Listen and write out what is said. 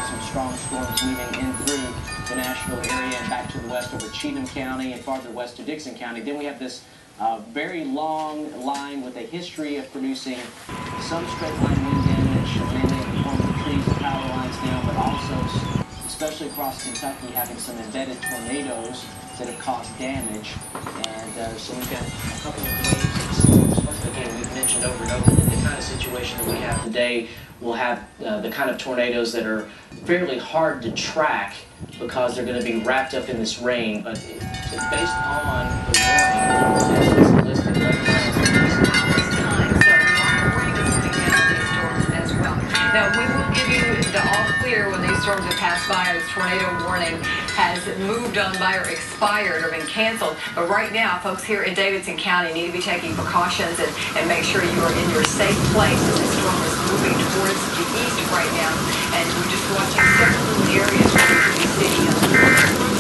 have some strong storms moving in through the Nashville area and back to the west over Cheatham County and farther west to Dixon County. Then we have this very long line with a history of producing some straight line wind damage, mainly in the form of trees and power lines down, but also, especially across Kentucky, having some embedded tornadoes that have caused damage. And so we've got a couple of waves of storms. But again, we've mentioned over and over that the kind of situation that we have today will have the kind of tornadoes that are fairly hard to track because they're going to be wrapped up in this rain. But it's based on the warning that's listed 11 miles east. Now, we will give you the all clear when these storms have passed by. This tornado warning has moved on by or expired or been canceled. But right now, folks here in Davidson County need to be taking precautions and make sure you are in your safe place as this storm is moving towards the east right now. And we're just watching several little areas where we could be seeing